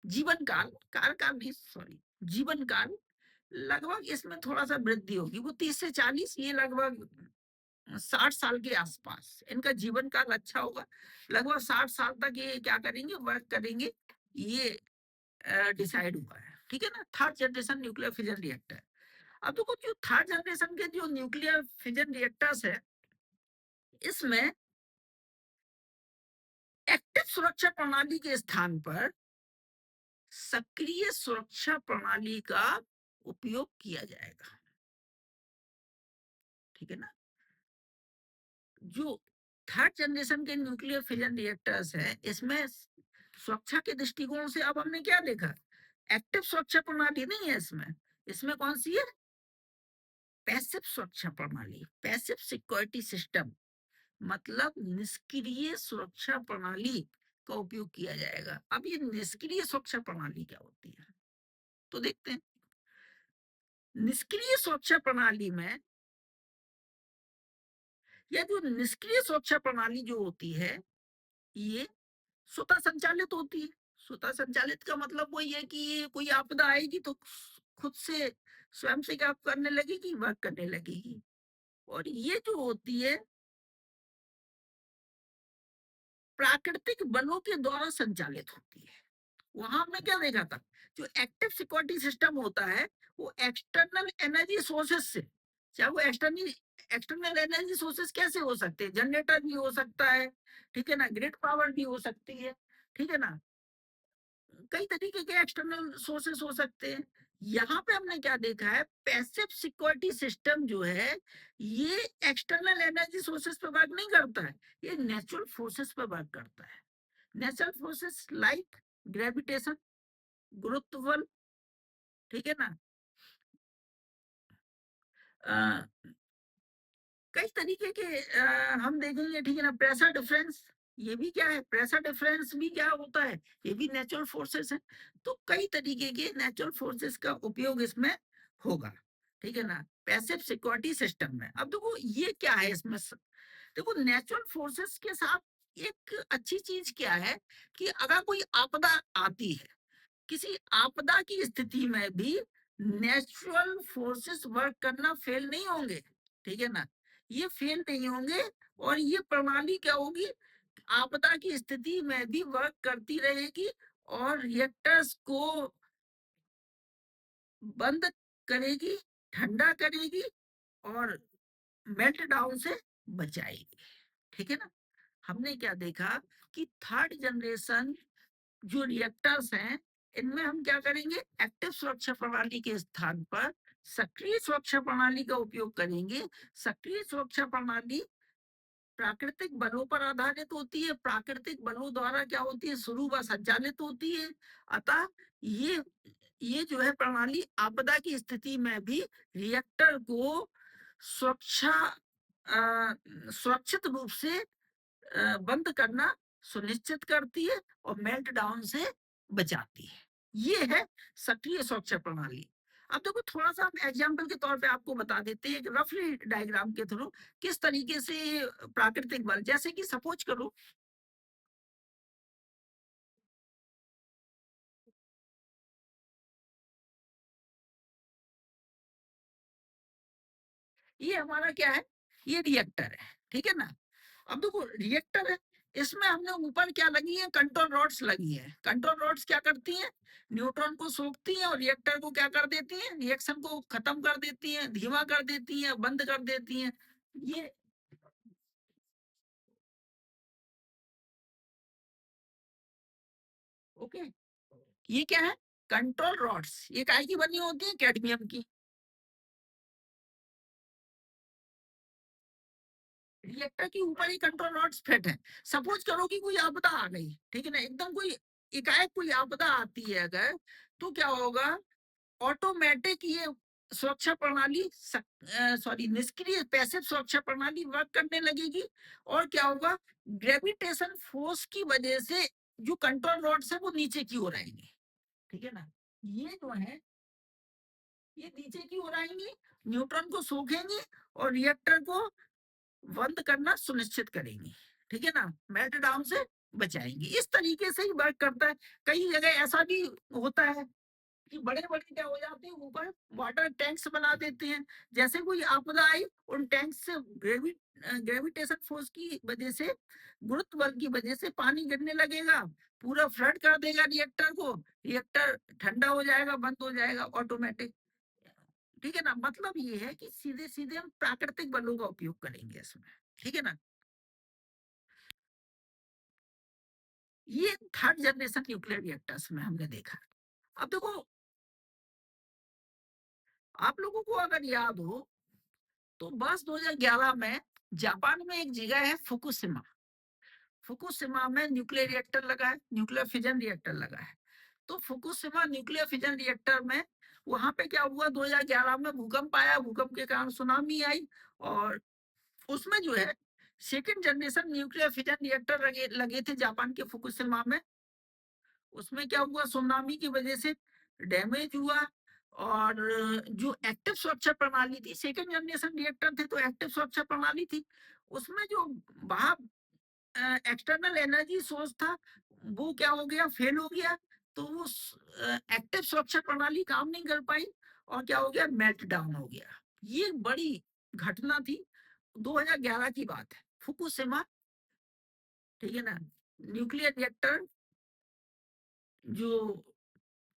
जीवन काल, कार्यकाल नहीं सॉरी, जीवन काल, लगभग इसमें थोड़ा सा वृद्धि होगी। वो 30 से 40, ये लगभग 60 साल के आसपास इनका जीवन काल अच्छा होगा। लगभग 60 साल तक ये क्या करेंगे, वर्क करेंगे, ये डिसाइड हुआ है। ठीक है ना, third generation nuclear fission reactor. अब देखो, जो थर्ड जनरेशन के जो न्यूक्लियर फिजन रिएक्टर्स है, इसमें एक्टिव सुरक्षा प्रणाली के स्थान पर सक्रिय सुरक्षा प्रणाली का उपयोग किया जाएगा। ठीक है ना, जो थर्ड जनरेशन के न्यूक्लियर फिजन रिएक्टर्स है, इसमें सुरक्षा के दृष्टिकोण से अब हमने क्या देखा, एक्टिव सुरक्षा प्रणाली नहीं है इसमें। इसमें कौन सी है, पैसिव सुरक्षा प्रणाली, पैसिव सिक्योरिटी सिस्टम, मतलब निष्क्रिय सुरक्षा प्रणाली का उपयोग किया जाएगा। अब ये निष्क्रिय सुरक्षा प्रणाली क्या होती है, तो देखते हैं। निष्क्रिय सुरक्षा प्रणाली में, या जो निष्क्रिय सुरक्षा प्रणाली जो होती है, ये स्वतः संचालित होती है। स्वतः संचालित का मतलब वही है कि ये कोई आपदा आएगी तो खुद से स्वयं से क्या करने लगेगी, वर्क करने लगेगी। और ये जो होती है, प्राकृतिक बलों के द्वारा संचालित होती है। वहां हमने क्या देखा था, जो एक्टिव सिक्योरिटी सिस्टम होता है, वो एक्सटर्नल एनर्जी सोर्सेस से, चाहे वो एक्सटर्नल एक्सटर्नल एनर्जी सोर्सेस कैसे हो सकते हैं, जनरेटर भी हो सकता है, ठीक है ना, ग्रिड पावर भी हो सकती है, ठीक है ना, कई तरीके के एक्सटर्नल सोर्सेस हो सकते हैं। यहाँ पे हमने क्या देखा है, पैसिव सिक्योरिटी सिस्टम जो है, ये एक्सटर्नल एनर्जी सोर्सेस पे वर्क नहीं करता है, ये नेचुरल फोर्सेस पे वर्क करता है। नेचुरल फोर्सेस लाइक ग्रेविटेशन, गुरुत्व बल, ठीक है ना, कई तरीके के हम देखेंगे। ठीक है ना, प्रेशर डिफरेंस, ये भी क्या है, प्रेशर डिफरेंस भी क्या होता है, ये भी नेचुरल फोर्सेस है। तो कई तरीके के नेचुरल फोर्सेस का उपयोग इसमें होगा। ठीक है ना, पैसिव सिक्योरिटी सिस्टम में। अब देखो ये क्या है इसमें, देखो नेचुरल फोर्सेस के साथ एक अच्छी चीज क्या है, कि अगर कोई आपदा आती है, किसी आपदा की स्थिति में भी नेचुरल फोर्सेस वर्क करना फेल नहीं होंगे। ठीक है ना, ये फेल नहीं होंगे, और ये प्रणाली क्या होगी, आपदा की स्थिति में भी वर्क करती रहेगी और रिएक्टर्स को बंद करेगी, ठंडा करेगी और मेल्ट डाउन से बचाएगी। ठीक है ना? हमने क्या देखा कि थर्ड जनरेशन जो रिएक्टर्स हैं, इनमें हम क्या करेंगे, एक्टिव सुरक्षा प्रणाली के स्थान पर सक्रिय सुरक्षा प्रणाली का उपयोग करेंगे। सक्रिय सुरक्षा प्रणाली प्राकृतिक बलों पर आधारित होती है, प्राकृतिक बलों द्वारा क्या होती है, शुरू व संचालित होती है। अतः ये जो है प्रणाली आपदा की स्थिति में भी रिएक्टर को सुरक्षा सुरक्षित रूप से बंद करना सुनिश्चित करती है और मेल्ट डाउन से बचाती है। ये है सक्रिय सुरक्षा प्रणाली। अब देखो थोड़ा सा हम एग्जाम्पल के तौर पे आपको बता देते हैं रफली डायग्राम के थ्रू किस तरीके से प्राकृतिक बल, जैसे कि सपोज करो ये हमारा क्या है, ये रिएक्टर है। ठीक है ना? अब देखो रिएक्टर है, इसमें हमने ऊपर क्या लगी है, कंट्रोल रॉड्स लगी है। कंट्रोल रॉड्स क्या करती हैं, न्यूट्रॉन को सोखती हैं और रिएक्टर को क्या कर देती हैं, रिएक्शन को खत्म कर देती हैं, धीमा कर देती हैं, बंद कर देती हैं। ये ओके, ये क्या है, कंट्रोल रॉड्स। ये काय की बनी होती है, कैडमियम की। रिएक्टर के ऊपर ही कंट्रोल रॉड्स फिट है। सपोज करो कि कोई आपदा आ गई, ठीक है ना, एकदम कोई एकाएक कोई आपदा आती है अगर, तो क्या होगा, ऑटोमेटिक ये सुरक्षा प्रणाली सॉरी निष्क्रिय पैसिव सुरक्षा प्रणाली वर्क करने लगेगी। और क्या होगा, ग्रेविटेशन फोर्स की वजह से जो कंट्रोल रॉड्स है वो नीचे की ओर आएंगे। ठीक है ना? ये जो है ये नीचे की ओर आएंगी, न्यूट्रॉन को सोखेंगे और रिएक्टर को बंद करना सुनिश्चित करेंगी। ठीक है ना? मेल्ट डाउन से बचाएंगी। इस तरीके से ही वर्क करता है। कई जगह ऐसा भी होता है कि बड़े-बड़े क्या हो जाते हैं, ऊपर वाटर टैंक्स बना देते हैं। जैसे कोई आपदा आई, उन टैंक्स से ग्रेविटेशन फोर्स की वजह से, गुरुत्व बल की वजह से पानी गिरने लगेगा, पूरा फ्लड कर देगा रिएक्टर को, रिएक्टर ठंडा हो जाएगा, बंद हो जाएगा ऑटोमेटिक। ठीक है ना? मतलब ये है कि सीधे-सीधे हम प्राकृतिक बलों का उपयोग करेंगे इसमें। ठीक है ना? ये थर्ड जनरेशन न्यूक्लियर रिएक्टर्स में हमने देखा। अब देखो, आप लोगों को अगर याद हो तो वर्ष 2011 में जापान में एक जगह है फुकुशिमा। फुकुशिमा में न्यूक्लियर रिएक्टर लगा है, न्यूक्लियर फिजन रिएक्टर लगा है। तो फुकुशिमा न्यूक्लियर फिजन रिएक्टर में वहां पे क्या हुआ, 2011 में भूकंप आया, भूकंप के कारण सुनामी आई और उसमें जो है second generation nuclear fission reactor लगे लगे थे जापान के फुकुशिमा में। उसमें क्या हुआ, सुनामी की वजह से डैमेज हुआ और जो एक्टिव सुरक्षा प्रणाली थी, सेकेंड जनरेशन रिएक्टर थे तो एक्टिव सुरक्षा प्रणाली थी, उसमें जो बाहर एक्सटर्नल एनर्जी सोर्स था वो क्या हो गया, फेल हो गया। तो वो एक्टिव सुरक्षा प्रणाली काम नहीं कर पाई और क्या हो गया, मेल्ट डाउन हो गया। ये बड़ी घटना थी, 2011 की बात है, फुकुशिमा। ठीक है ना? न्यूक्लियर रिएक्टर जो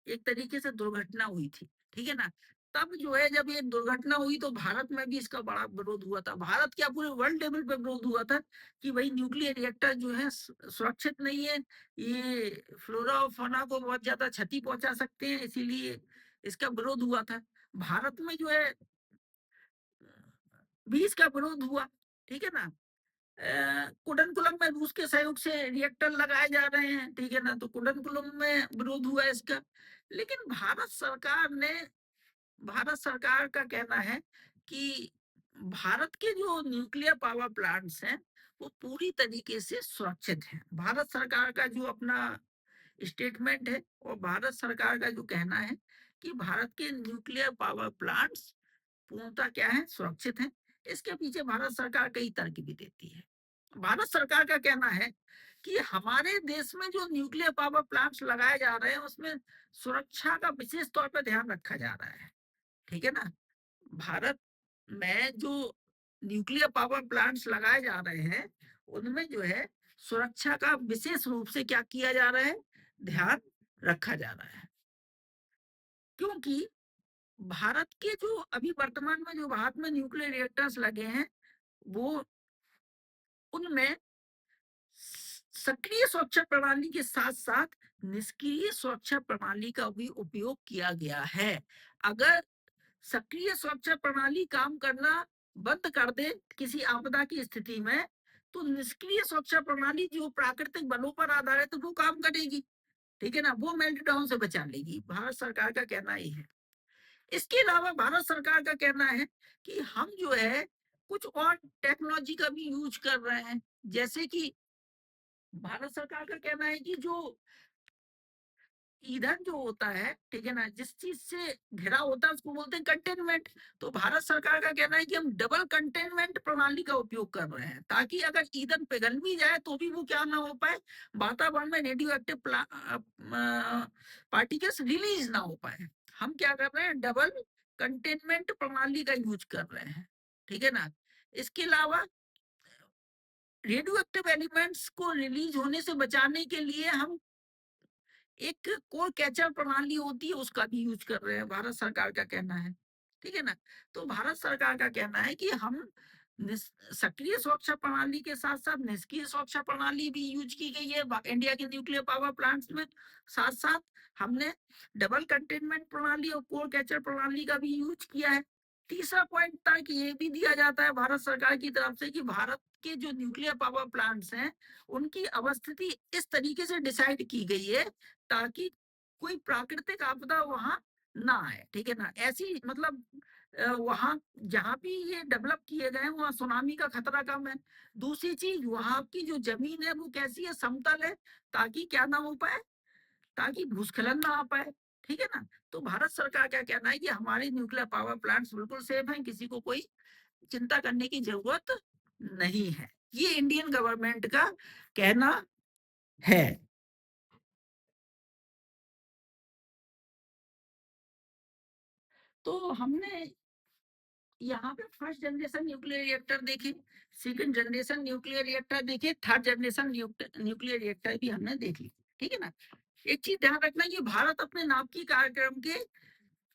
एक तरीके से दुर्घटना हुई थी। ठीक है ना? तब जो है जब ये दुर्घटना हुई तो भारत में भी इसका बड़ा विरोध हुआ था। भारत क्या, पूरे वर्ल्ड लेवल पे विरोध हुआ था कि भाई न्यूक्लियर रिएक्टर जो है सुरक्षित नहीं है, ये फ्लोरा और फौना को बहुत ज्यादा क्षति पहुंचा सकते हैं, इसीलिए इसका विरोध हुआ था। भारत में जो है भी इसका विरोध हुआ। ठीक है ना? कुडनकुलम में रूस के सहयोग से रिएक्टर लगाए जा रहे हैं। ठीक है ना? तो कुडनकुलम में विरोध हुआ इसका। लेकिन भारत सरकार का कहना है कि भारत के जो न्यूक्लियर पावर प्लांट्स हैं वो पूरी तरीके से सुरक्षित हैं। भारत सरकार का जो अपना स्टेटमेंट है और भारत सरकार का जो कहना है कि भारत के न्यूक्लियर पावर प्लांट्स पूर्णतः क्या है, सुरक्षित हैं। इसके पीछे भारत सरकार कई तर्क भी देती है। भारत सरकार का कहना है कि हमारे देश में जो न्यूक्लियर पावर प्लांट्स लगाए जा रहे हैं उसमें सुरक्षा का विशेष तौर पर ध्यान रखा जा रहा है। ठीक है ना? भारत में जो न्यूक्लियर पावर प्लांट्स लगाए जा रहे हैं उनमें जो है सुरक्षा का विशेष रूप से क्या किया जा रहा है, ध्यान रखा जा रहा है। क्योंकि भारत के जो अभी वर्तमान में जो भारत में न्यूक्लियर रिएक्टर्स लगे हैं, वो उनमें सक्रिय सुरक्षा प्रणाली के साथ साथ निष्क्रिय सुरक्षा प्रणाली का भी उपयोग किया गया है। अगर सक्रिय सुरक्षा प्रणाली काम करना बंद कर दे किसी आपदा की स्थिति में, तो निष्क्रिय सुरक्षा प्रणाली जो प्राकृतिक बलों पर आधारित है वो काम करेगी, ठीक है ना, वो मेल्ट डाउन से बचा लेगी। भारत सरकार का कहना ये है। इसके अलावा भारत सरकार का कहना है कि हम जो है कुछ और टेक्नोलॉजी का भी यूज कर रहे हैं। जैसे कि भारत सरकार का कहना है कि जो ईंधन जो होता है, ठीक है ना, जिस चीज से घिरा होता है उसको बोलते हैं कंटेनमेंट। तो भारत सरकार का कहना है कि हम डबल कंटेनमेंट प्रणाली का उपयोग कर रहे हैं, ताकि अगर ईंधन पिघल भी जाए तो भी वो क्या ना हो पाए, वातावरण में रेडियो एक्टिव पार्टिकल्स रिलीज ना हो पाए। हम क्या कर रहे हैं, डबल कंटेनमेंट प्रणाली का यूज कर रहे हैं, ठीक है ना। इसके अलावा रेडियो एक्टिव एलिमेंट्स को रिलीज होने से बचाने के लिए हम एक कोर कैचर प्रणाली होती है उसका भी यूज कर रहे हैं, भारत सरकार का कहना है, ठीक है ना। तो भारत सरकार का कहना है कि हम सक्रिय सुरक्षा प्रणाली के साथ साथ निष्क्रिय सुरक्षा प्रणाली भी यूज की गई है इंडिया के न्यूक्लियर पावर प्लांट्स में। साथ साथ हमने डबल कंटेनमेंट प्रणाली और कोर कैचर प्रणाली का भी यूज किया है। तीसरा पॉइंट तक ये भी दिया जाता है भारत सरकार की तरफ से कि भारत के जो न्यूक्लियर पावर प्लांट्स हैं उनकी अवस्थिति इस तरीके से डिसाइड की गई है ताकि कोई प्राकृतिक आपदा वहां ना आए, ठीक है ना। ऐसी मतलब वहां जहां भी ये डेवलप किए गए हैं वहां सुनामी का खतरा कम है। दूसरी चीज, वहां की जो जमीन है वो कैसी है, समतल है, ताकि क्या ना हो पाए, ताकि भूस्खलन ना आ पाए, ठीक है ना। तो भारत सरकार क्या कहना है कि हमारे न्यूक्लियर पावर प्लांट्स बिल्कुल सेफ हैं, किसी को कोई चिंता करने की जरूरत नहीं है। ये इंडियन गवर्नमेंट का कहना है। तो हमने यहाँ पे फर्स्ट जनरेशन न्यूक्लियर रिएक्टर देखे, सेकंड जनरेशन न्यूक्लियर रिएक्टर देखे, थर्ड जनरेशन न्यूक्लियर रिएक्टर भी हमने देख ली, ठीक है ना। एक चीज ध्यान रखना, ये भारत अपने नाभिकीय कार्यक्रम के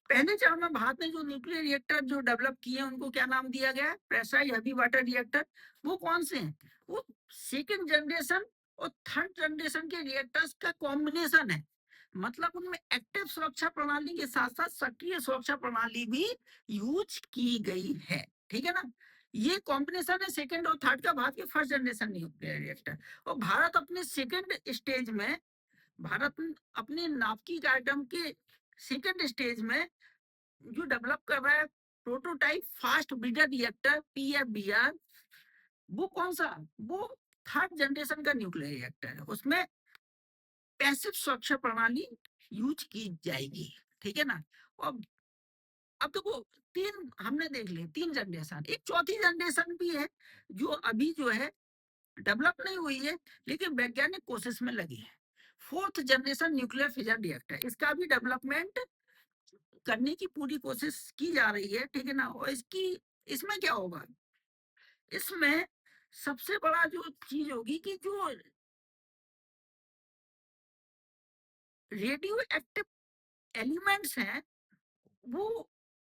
पहले चरण में भारत ने जो न्यूक्लियर रिएक्टर जो डेवलप किए हैं उनको क्या नाम दिया गया है, प्रेशराइज्ड हेवी वाटर रिएक्टर। वो कौन से हैं, वो सेकंड जनरेशन और थर्ड जनरेशन के रिएक्टर्स का कॉम्बिनेशन है। मतलब उनमें एक्टिव सुरक्षा प्रणाली के साथ साथ सक्रिय सुरक्षा प्रणाली भी यूज की गई है, ठीक है ना। ये कॉम्बिनेशन है सेकंड और थर्ड का भारत के फर्स्ट जनरेशन न्यूक्लियर रिएक्टर। और भारत अपने सेकंड स्टेज में, भारत अपने नाभिकीय कार्यक्रम के सेकंड स्टेज में जो डेवलप कर रहा है prototype fast breeder reactor PFBR, वो कौन सा, वो थर्ड जनरेशन का न्यूक्लियर रिएक्टर है। उसमें पैसिव सुरक्षा प्रणाली यूज की जाएगी, ठीक है ना। और अब देखो, तीन हमने देख लिए, तीन जनरेशन, एक चौथी जनरेशन भी है जो अभी जो है डेवलप नहीं हुई है लेकिन वैज्ञानिक कोशिश में लगी है। Fourth generation nuclear fission reactor, इसका भी डेवलपमेंट करने की पूरी कोशिश की जा रही है, ठीक है ना। और इसमें क्या होगा, इसमें सबसे बड़ा जो चीज होगी कि जो रेडियो एक्टिव एलिमेंट्स हैं वो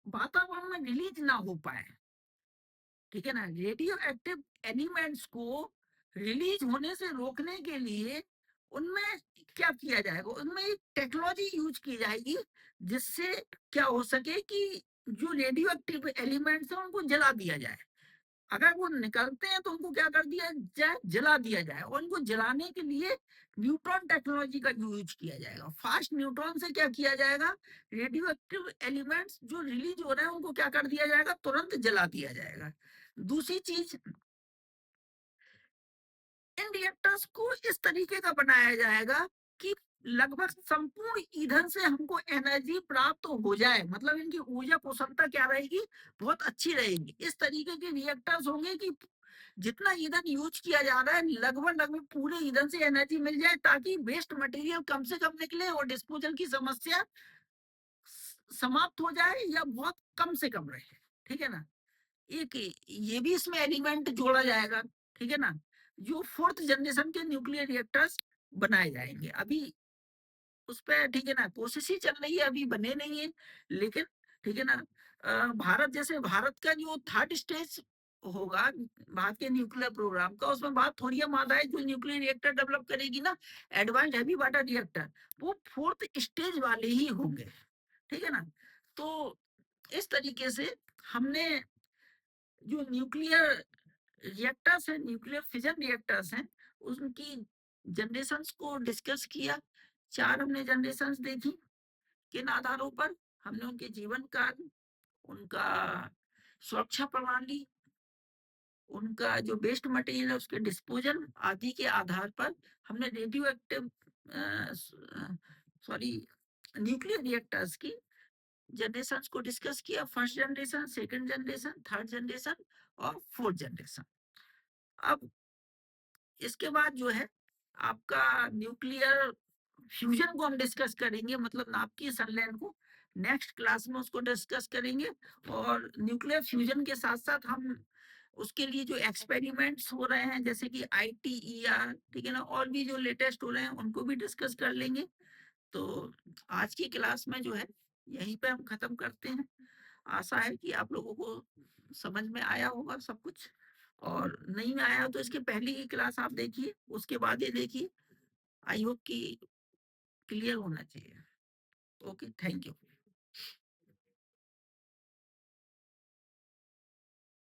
वातावरण में रिलीज ना हो पाए, ठीक है ना। रेडियो एक्टिव एलिमेंट्स को रिलीज होने से रोकने के लिए उनमें क्या किया जाएगा, उनमें एक टेक्नोलॉजी यूज की जाएगी जिससे क्या हो सके कि जो रेडियो एक्टिव एलिमेंट्स हैं उनको जला दिया जाए। अगर वो निकलते हैं तो उनको क्या कर दिया जाए, जला दिया जाए। और उनको जलाने के लिए न्यूट्रॉन टेक्नोलॉजी का यूज किया जाएगा। फास्ट न्यूट्रॉन से क्या किया जाएगा, रेडियो एक्टिव एलिमेंट्स जो रिलीज हो रहे हैं उनको क्या कर दिया जाएगा, तुरंत जला दिया जाएगा। दूसरी चीज, इन रिएक्टर्स को इस तरीके का बनाया जाएगा कि लगभग संपूर्ण ईंधन से हमको एनर्जी प्राप्त हो जाए, मतलब इनकी ऊर्जा कुशलता क्या रहेगी, बहुत अच्छी रहेगी। इस तरीके के रिएक्टर्स होंगे कि जितना ईंधन यूज किया जा रहा है लगभग लगभग पूरे ईंधन से एनर्जी मिल जाए, ताकि वेस्ट मटेरियल कम से कम निकले और डिस्पोजल की समस्या समाप्त हो जाए या बहुत कम से कम रहे, ठीक है ना। एक ये भी इसमें एलिमेंट जोड़ा जाएगा, ठीक है ना। जो 4th जनरेशन के न्यूक्लियर रिएक्टर्स बनाए जाएँगे। अभी उस पे ठीक है ना, कोशिश ही चल रही है, अभी बने नहीं है। लेकिन ठीक है ना, भारत जैसे भारत का जो 3rd स्टेज होगा भारत के न्यूक्लियर प्रोग्राम का, उसमें बात थोड़ी है मादाएँ जो न्यूक्लियर रिएक्टर डेवलप करेगी ना, एडवांस्ड हेवी वाटर रिएक्टर, वो 4th स्टेज वाले ही होंगे, ठीक है ना? तो इस तरीके से हमने जो न्यूक्लियर रिएक्टर्स हैं, न्यूक्लियर फिजन रिएक्टर्स हैं, उनकी जनरेशंस को डिस्कस किया। 4 हमने जनरेशंस देखी। किन आधारों पर? हमने उनके जीवन काल, उनका सुरक्षा प्रणाली, उनका जो वेस्ट मटेरियल है उसके डिस्पोजल आदि के आधार पर हमने radio active sorry nuclear reactors की जनरेशंस को डिस्कस किया। First generation, second generation, third generation और फोर्थ जनरेशन। अब इसके बाद जो है आपका न्यूक्लियर फ्यूजन को हम डिस्कस करेंगे, मतलब आपकी सनलैंड को नेक्स्ट क्लास में उसको डिस्कस करेंगे। और न्यूक्लियर फ्यूजन के साथ साथ हम उसके लिए जो एक्सपेरिमेंट्स हो रहे हैं जैसे कि ITER, ठीक है ना, और भी जो लेटेस्ट हो रहे हैं उनको भी डिस्कस कर लेंगे। तो आज की क्लास में जो है यहीं पे हम खत्म करते हैं। आशा है कि आप लोगों को समझ में आया होगा सब कुछ, और नहीं में आया तो इसके पहले की क्लास आप देखिए, उसके बाद ये देखिए। आई होप कि क्लियर होना चाहिए। Okay, thank you.